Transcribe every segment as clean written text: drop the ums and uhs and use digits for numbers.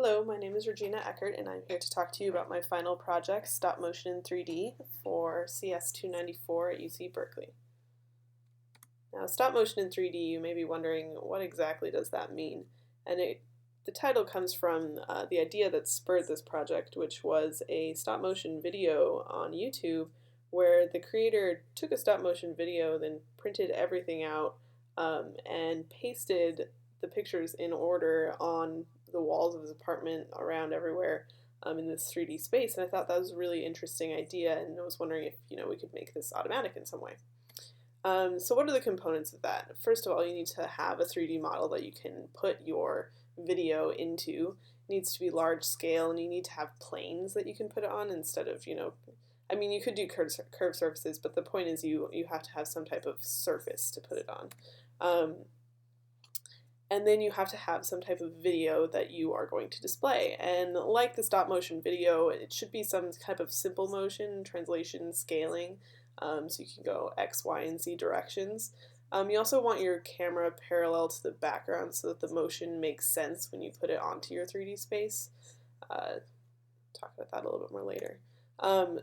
Hello, my name is Regina Eckert, and I'm here to talk to you about my final project, Stop Motion in 3D, for CS 294 at UC Berkeley. Now, stop motion in 3D, you may be wondering, what exactly does that mean? And the title comes from the idea that spurred this project, which was a stop motion video on YouTube where the creator took a stop motion video, then printed everything out, and pasted the pictures in order on the walls of his apartment around everywhere in this 3D space. And I thought that was a really interesting idea, and I was wondering if we could make this automatic in some way. So what are the components of that? First of all, you need to have a 3D model that you can put your video into. It needs to be large scale, and you need to have planes that you can put it on instead of, I mean, you could do curved surfaces, but the point is you have to have some type of surface to put it on. And then you have to have some type of video that you are going to display. And like the stop motion video, it should be some type of simple motion, translation, scaling, so you can go X, Y, and Z directions. You also want your camera parallel to the background so that the motion makes sense when you put it onto your 3D space. Talk about that a little bit more later.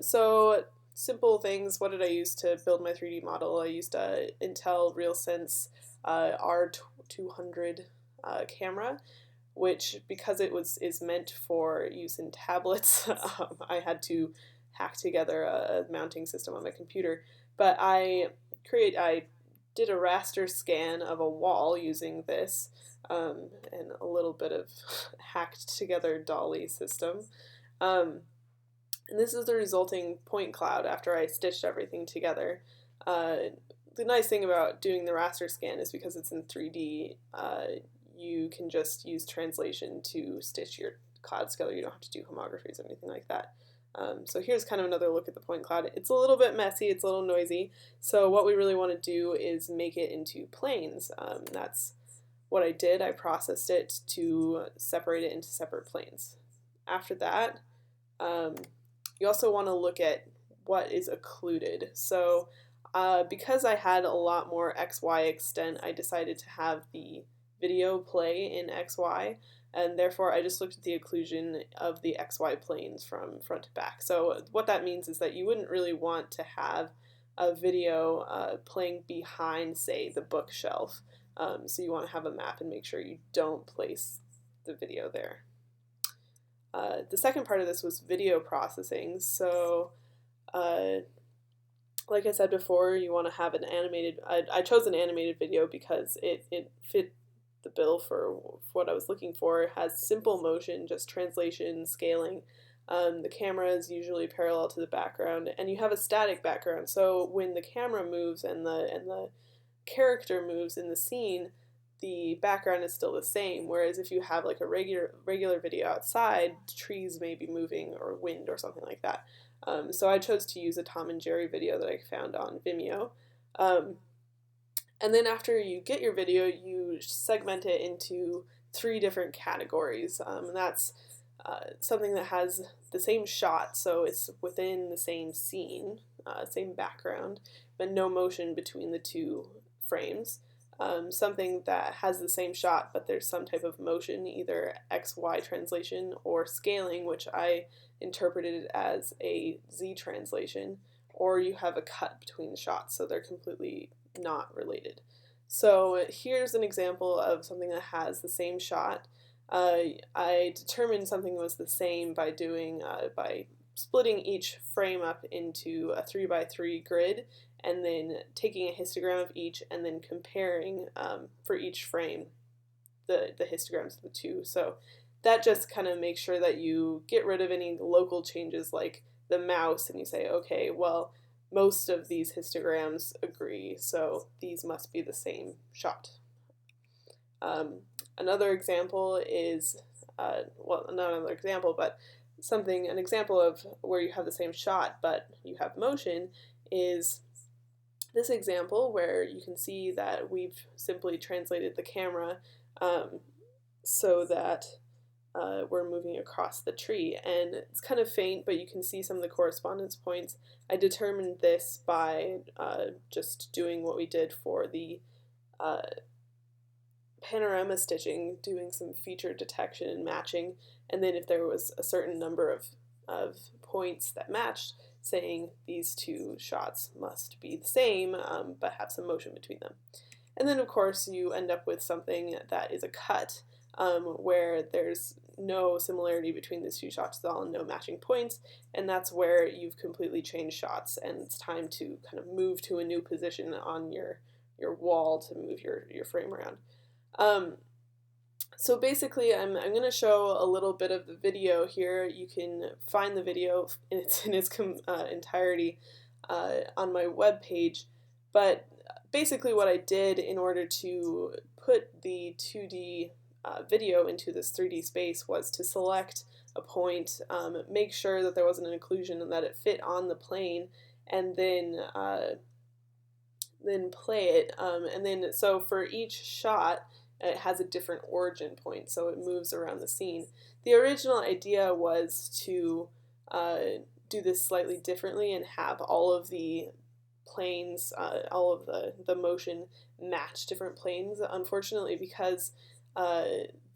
So simple things, what did I use to build my 3D model? I used a Intel RealSense R200 camera, which, because it is meant for use in tablets, I had to hack together a mounting system on my computer. But I did a raster scan of a wall using this, and a little bit of hacked together dolly system. And this is the resulting point cloud after I stitched everything together. The nice thing about doing the raster scan is because it's in 3D, you can just use translation to stitch your clouds together. You don't have to do homographies or anything like that. So here's kind of another look at the point cloud. It's a little bit messy, it's a little noisy, so what we really want to do is make it into planes. That's what I did. I processed it to separate it into separate planes. After that, you also want to look at what is occluded. So because I had a lot more XY extent, I decided to have the video play in XY, and therefore I just looked at the occlusion of the XY planes from front to back. So what that means is that you wouldn't really want to have a video playing behind, say, the bookshelf. So you want to have a map and make sure you don't place the video there. The second part of this was video processing. So like I said before, you want to have an animated, I chose an animated video because it fit the bill for what I was looking for. It has simple motion, just translation, scaling. The camera is usually parallel to the background, and you have a static background. So when the camera moves and the character moves in the scene, the background is still the same. Whereas if you have like a regular video outside, trees may be moving or wind or something like that. So I chose to use a Tom and Jerry video that I found on Vimeo. And then after you get your video, you segment it into 3 different categories. And that's something that has the same shot, so it's within the same scene, same background, but no motion between the 2 frames. Something that has the same shot, but there's some type of motion, either XY translation or scaling, which I interpreted as a Z translation, or you have a cut between the shots, so they're completely not related. So here's an example of something that has the same shot. I determined something was the same by by splitting each frame up into a 3x3 grid, and then taking a histogram of each, and then comparing for each frame the histograms of the 2. So that just kind of makes sure that you get rid of any local changes like the mouse, and you say, okay, well, most of these histograms agree, so these must be the same shot. Another example is, well, not another example, but an example of where you have the same shot but you have motion is this example, where you can see that we've simply translated the camera so that we're moving across the tree, and it's kind of faint, but you can see some of the correspondence points. I determined this by just doing what we did for the panorama stitching, doing some feature detection and matching, and then if there was a certain number of points that matched, saying these two shots must be the same, but have some motion between them. And then of course you end up with something that is a cut, where there's no similarity between these two shots at all and no matching points, and that's where you've completely changed shots and it's time to kind of move to a new position on your wall to move your frame around. So basically I'm going to show a little bit of the video here. You can find the video in its entirety on my web page, but basically what I did in order to put the 2D video into this 3D space was to select a point, make sure that there wasn't an occlusion and that it fit on the plane, and then play it. And then so for each shot, it has a different origin point, so it moves around the scene. The original idea was to do this slightly differently and have all of the planes, all of the motion match different planes. Unfortunately, because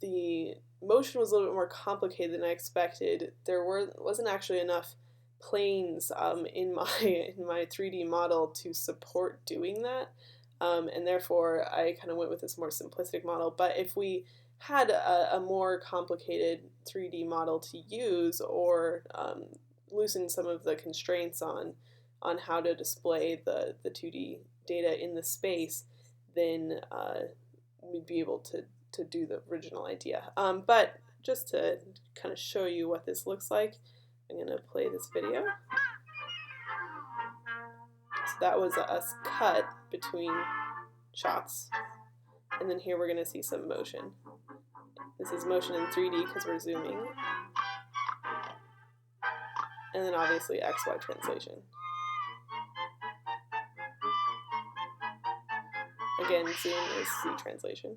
the motion was a little bit more complicated than I expected, there wasn't actually enough planes in my 3D model to support doing that, and therefore I kind of went with this more simplistic model. But if we had a more complicated 3D model to use, or loosen some of the constraints on how to display the 2D data in the space, then we'd be able to do the original idea. But just to kind of show you what this looks like, I'm going to play this video. So that was a cut between shots, and then here we're going to see some motion. This is motion in 3D because we're zooming, and then obviously XY translation. Again, zoom is Z translation.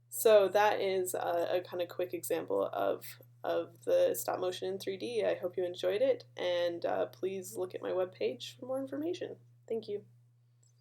So that is a kind of quick example of the stop motion in 3D. I hope you enjoyed it, and please look at my webpage for more information. Thank you.